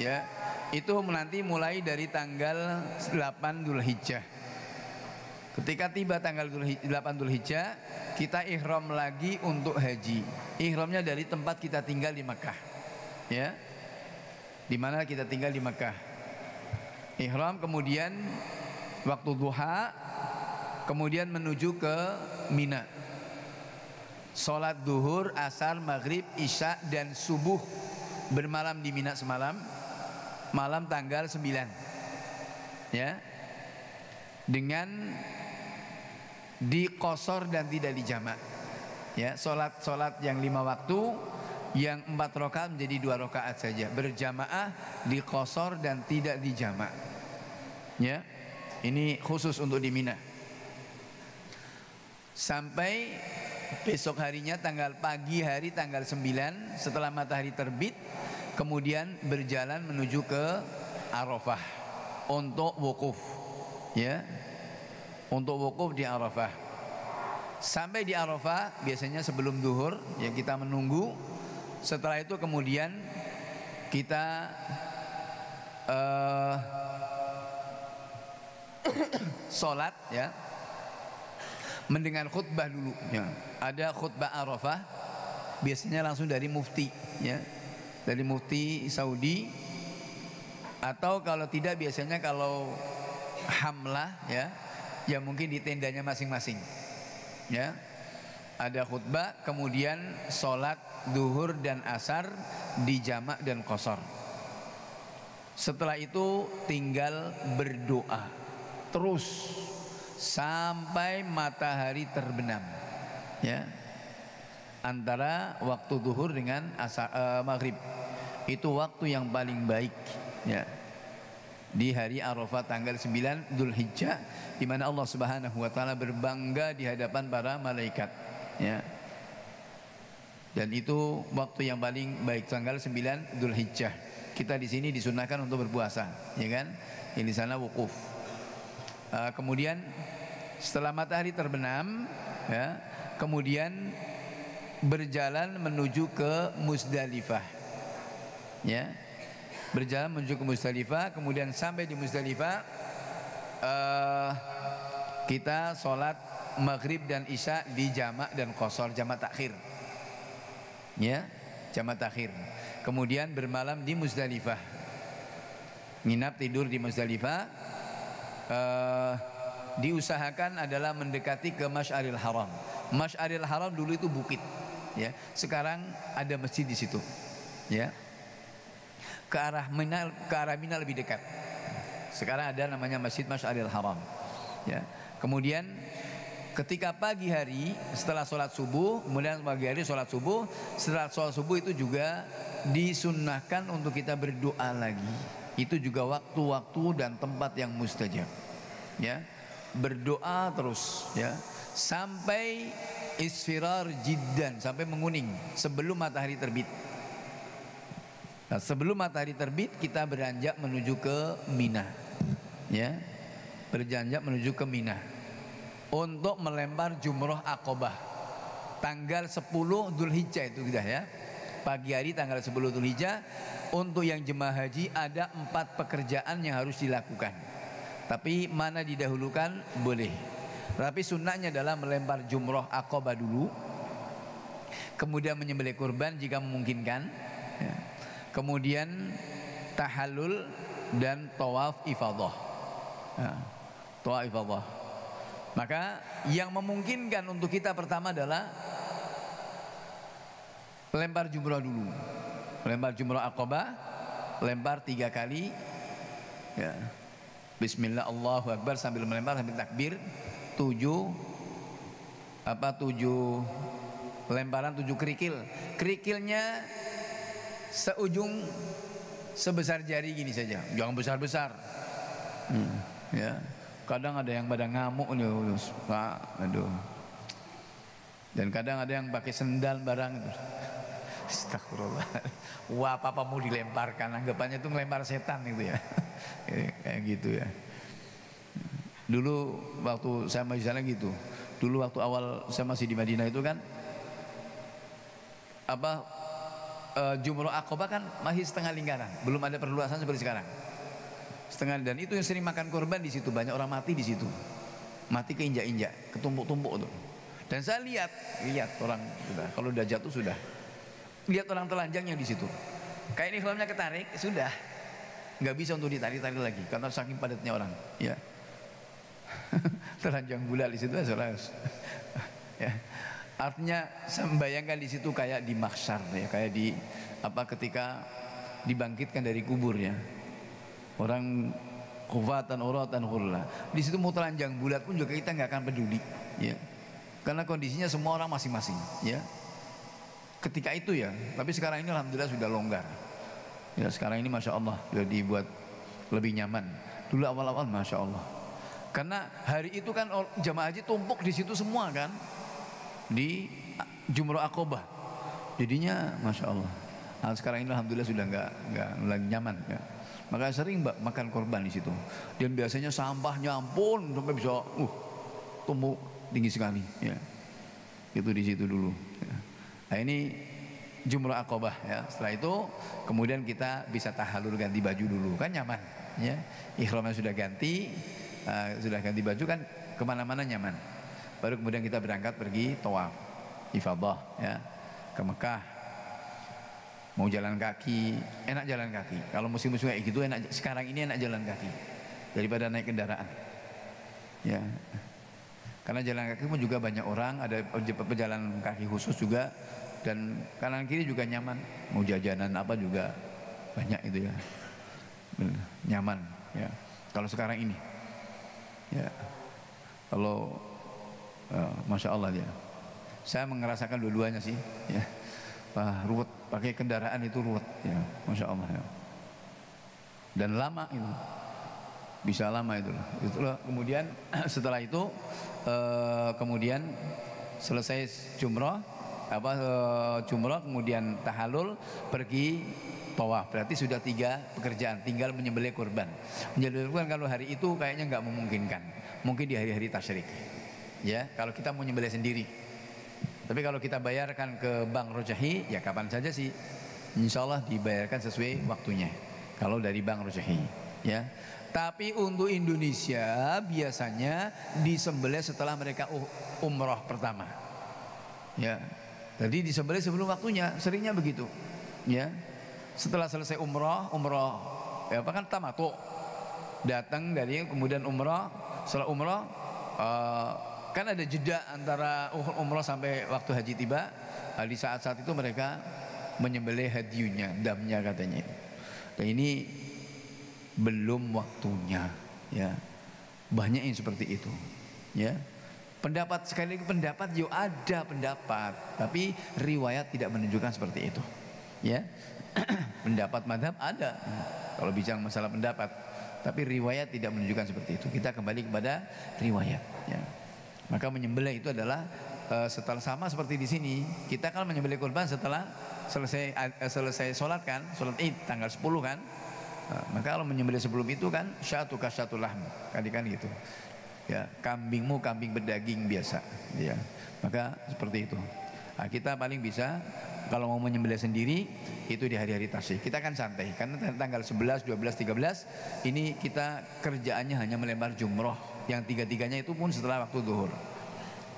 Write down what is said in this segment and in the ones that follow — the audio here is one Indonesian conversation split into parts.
ya, itu nanti mulai dari tanggal 8 Dzulhijjah. Ketika tiba tanggal 8 Dzulhijjah, kita ihram lagi untuk haji. Ihramnya dari tempat kita tinggal di Mekah, ya, di mana kita tinggal di Mekah. Ihram, kemudian waktu duha, kemudian menuju ke Mina. Sholat duhur, asar, maghrib, isya dan subuh, bermalam di Mina semalam, malam tanggal 9, ya, dengan diqosor dan tidak dijamak, ya. Sholat yang 5 waktu, yang 4 rakaat menjadi 2 rakaat saja, berjamaah, diqosor dan tidak dijamak, ya. Ini khusus untuk di Mina. Sampai besok harinya pagi hari tanggal 9 setelah matahari terbit, kemudian berjalan menuju ke Arafah untuk wukuf, ya, untuk wukuf di Arafah. Sampai di Arafah biasanya sebelum duhur, ya, kita menunggu. Setelah itu kemudian kita sholat, ya, mendengar khutbah dulu, ya. Ada khutbah Arafah biasanya langsung dari mufti, ya, dari mufti Saudi, atau kalau tidak biasanya kalau hamlah, ya mungkin di tendanya masing-masing, ya, ada khutbah, kemudian sholat duhur dan asar dijamak dan qasar. Setelah itu tinggal berdoa terus sampai matahari terbenam, ya, antara waktu duhur dengan maghrib. Itu waktu yang paling baik, ya, di hari Arafah tanggal 9 Dzulhijjah, di mana Allah Subhanahu wa taala berbangga di hadapan para malaikat, ya. Dan itu waktu yang paling baik, tanggal 9 Dzulhijjah. Kita di sini disunahkan untuk berpuasa, ya kan? Yang di sana wukuf. Kemudian setelah matahari terbenam, ya, kemudian berjalan menuju ke Muzdalifah, ya, berjalan menuju ke Muzdalifah. Kemudian sampai di Muzdalifah, kita sholat maghrib dan isya di jamak dan qasar, jamak takhir, ya, jamak takhir. Kemudian bermalam di Muzdalifah, nginap tidur di Muzdalifah. Diusahakan adalah mendekati ke Masy'aril Haram. Masy'aril Haram dulu itu bukit, ya, sekarang ada masjid di situ, ya, ke arah Mina lebih dekat. Sekarang ada namanya Masjid Masy'aril Haram, ya. Kemudian ketika pagi hari setelah sholat subuh, kemudian pagi hari sholat subuh, setelah sholat subuh itu juga disunnahkan untuk kita berdoa lagi. Itu juga waktu-waktu dan tempat yang mustajab, ya, berdoa terus, ya, sampai isfirar jiddan, sampai menguning sebelum matahari terbit. Nah, sebelum matahari terbit kita beranjak menuju ke Mina, ya, beranjak menuju ke Mina untuk melempar jumroh Aqabah tanggal 10 Dzulhijjah itu sudah, ya, pagi hari tanggal 10 Dzulhijjah. Untuk yang jemaah haji ada 4 pekerjaan yang harus dilakukan, tapi mana didahulukan boleh. Tapi sunnahnya adalah melempar jumroh Aqabah dulu, kemudian menyembelih kurban jika memungkinkan, ya. Kemudian tahallul dan tawaf ifadah, ya, tawaf ifadah. Maka yang memungkinkan untuk kita pertama adalah lempar jumroh dulu, lempar jumroh Aqabah, lempar 3 kali, ya, Bismillah Allahu Akbar sambil melempar sambil takbir. 7 lemparan 7 kerikil. Kerikilnya seujung sebesar jari gini saja, jangan besar-besar, ya. Kadang ada yang pada ngamuk nih, Pak, aduh. Dan kadang ada yang pakai sendal barang itu. Astagfirullah. Wah, apa mau dilemparkan, anggapannya itu ngelempar setan itu, ya. Kayak gitu, ya. Dulu waktu saya masih di sana gitu. Dulu waktu awal saya masih di Madinah itu kan, Jumroh Aqobah kan masih setengah lingkaran, belum ada perluasan seperti sekarang. Setengah, dan itu yang sering makan korban di situ, banyak orang mati di situ, mati keinjak-injak, ketumpuk-tumpuk tuh. Dan saya lihat orang sudah, kalau udah jatuh sudah, lihat orang telanjang yang di situ, kayak ini filmnya ketarik, sudah nggak bisa untuk ditarik-tarik lagi karena saking padatnya orang, ya. Telanjang bulat di situ, ya. Artinya saya membayangkan di situ kayak di mahsyar, ya, kayak di apa ketika dibangkitkan dari kubur, ya. Orang khufatan uratan ghurla. Di situ mau telanjang bulat pun juga kita nggak akan peduli, ya. Karena kondisinya semua orang masing-masing, ya. Ketika itu, ya. Tapi sekarang ini alhamdulillah sudah longgar. Ya, sekarang ini masya Allah sudah dibuat lebih nyaman. Dulu awal-awal masya Allah. Karena hari itu kan jamaah haji tumpuk di situ semua kan, di Jumroh Aqobah. Jadinya masya Allah. Nah, sekarang ini alhamdulillah sudah nggak lagi nyaman, ya. Maka sering makan korban di situ. Dan biasanya sampahnya ampun sampai bisa tumbuh tinggi sekali, ya. Itu di situ dulu, ya. Nah, ini Jumroh Aqobah, ya. Setelah itu kemudian kita bisa tahallul, ganti baju dulu kan nyaman, ya. Ihramnya sudah ganti baju kan kemana-mana nyaman. Baru kemudian kita berangkat pergi tawaf ifadah, ya, ke Mekah. Mau jalan kaki, enak jalan kaki. Kalau musim-musim kayak gitu enak. Sekarang ini enak jalan kaki daripada naik kendaraan, ya. Karena jalan kaki pun juga banyak orang, ada pejalan kaki khusus juga, dan kanan kiri juga nyaman. Mau jajanan apa juga banyak itu, ya, nyaman, ya. Kalau sekarang ini, ya, kalau masya Allah, ya, saya mengerasakan dua-duanya sih, ya. Ruwet, pakai kendaraan itu ruwet, ya, masya Allah, ya. Dan lama itu, bisa lama itulah. Kemudian setelah itu kemudian selesai jumroh, kemudian tahallul, pergi tawaf. Berarti sudah 3 pekerjaan, tinggal menyembelih kurban. Menyembelih kurban kalau hari itu kayaknya nggak memungkinkan, mungkin di hari-hari tasyrik, ya, kalau kita mau nyembelih sendiri. Tapi kalau kita bayarkan ke Bank Rojahi, ya kapan saja sih, insya Allah dibayarkan sesuai waktunya. Kalau dari Bank Rojahi, ya. Tapi untuk Indonesia biasanya disembelih setelah mereka umroh pertama, ya. Jadi disembelih sebelum waktunya, seringnya begitu, ya. Setelah selesai umroh, ya, apa kan tamattu, datang dari kemudian umroh. Setelah umroh kan ada jeda antara umroh sampai waktu haji tiba. Di saat-saat itu mereka menyembelih hadiunya, damnya katanya. Dan ini belum waktunya, ya. Banyak yang seperti itu, ya. Pendapat, sekali lagi pendapat, ada pendapat, tapi riwayat tidak menunjukkan seperti itu, ya. Pendapat madhab ada kalau bicara masalah pendapat, tapi riwayat tidak menunjukkan seperti itu. Kita kembali kepada riwayat, ya. Maka menyembelih itu adalah setelah, sama seperti di sini kita kan menyembelih kurban setelah selesai sholat kan, sholat id tanggal 10 kan. Maka kalau menyembelih sebelum itu kan syatu kasyatul lahm, kan gitu, ya. Kambingmu kambing berdaging biasa, ya. Maka seperti itu. Nah, kita paling bisa kalau mau menyembelih sendiri itu di hari-hari tasyrik. Kita kan santai karena tanggal 11, 12, 13 ini kita kerjaannya hanya melempar jumroh, yang 3-3-nya itu pun setelah waktu zuhur,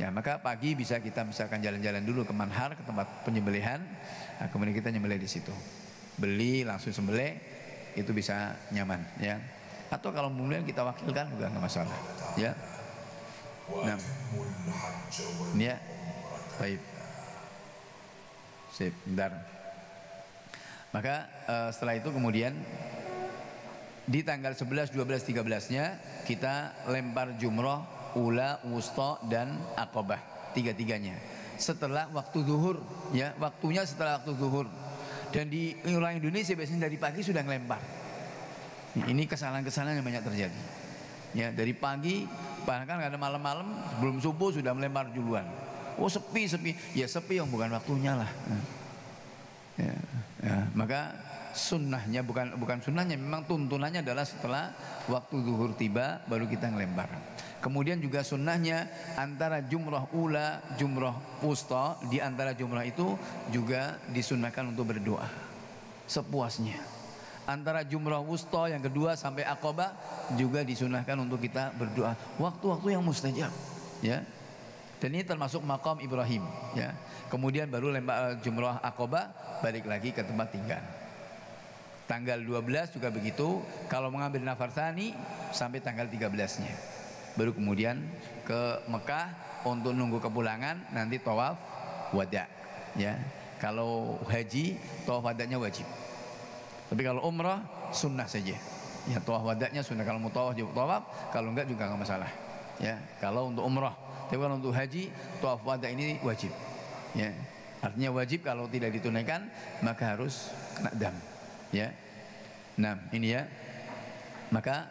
ya. Maka pagi bisa kita misalkan jalan-jalan dulu ke manhar, ke tempat penyembelihan. Nah, kemudian kita nyembelih di situ, beli langsung sembelih, itu bisa nyaman, ya. Atau kalau kemudian kita wakilkan juga nggak masalah, ya. Nah, ya, baik. Sip, bentar. Maka setelah itu kemudian di tanggal 11, 12, 13-nya kita lempar jumroh, ula, wusta, dan aqobah, 3-3-nya setelah waktu zuhur, ya. Waktunya setelah waktu zuhur. Dan di orang Indonesia biasanya dari pagi sudah ngelempar. Ini kesalahan-kesalahan yang banyak terjadi, ya. Dari pagi, bahkan ada malam-malam sebelum subuh sudah melempar duluan. Oh, sepi, ya sepi yang bukan waktunya lah, ya. Maka sunnahnya bukan sunnahnya, memang tuntunannya adalah setelah waktu zuhur tiba baru kita ngelempar. Kemudian juga sunnahnya antara jumrah ula, jumrah wusta, di antara jumrah itu juga disunnahkan untuk berdoa sepuasnya. Antara jumrah wusta yang kedua sampai Aqabah juga disunahkan untuk kita berdoa waktu-waktu yang mustajab, ya. Dan ini termasuk maqam Ibrahim, ya. Kemudian baru lempar jumrah Aqabah, balik lagi ke tempat tinggal. Tanggal 12 juga begitu, kalau mengambil nafar tsani sampai tanggal 13-nya. Baru kemudian ke Mekah untuk nunggu kepulangan, nanti tawaf wada, ya. Kalau haji tawaf wadanya wajib. Tapi kalau umrah sunnah saja. Ya, tawaf wadanya sunnah, kalau mau tawaf juga tawaf, kalau enggak juga enggak masalah. Ya, kalau untuk umrah. Tapi kalau untuk haji tawaf wada ini wajib. Ya. Artinya wajib, kalau tidak ditunaikan maka harus kena dam. Ya. Nah, ini ya. Maka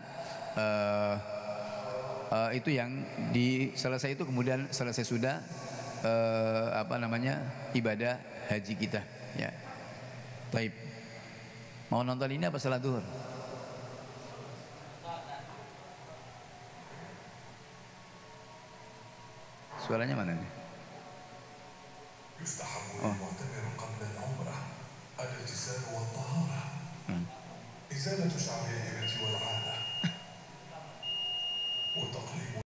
itu yang selesai itu, kemudian selesai sudah ibadah haji kita, ya. Baik. Mau nonton ini apa salat zuhur? Suaranya mana nih? Oh. إزالة شعر الإبرة والعانة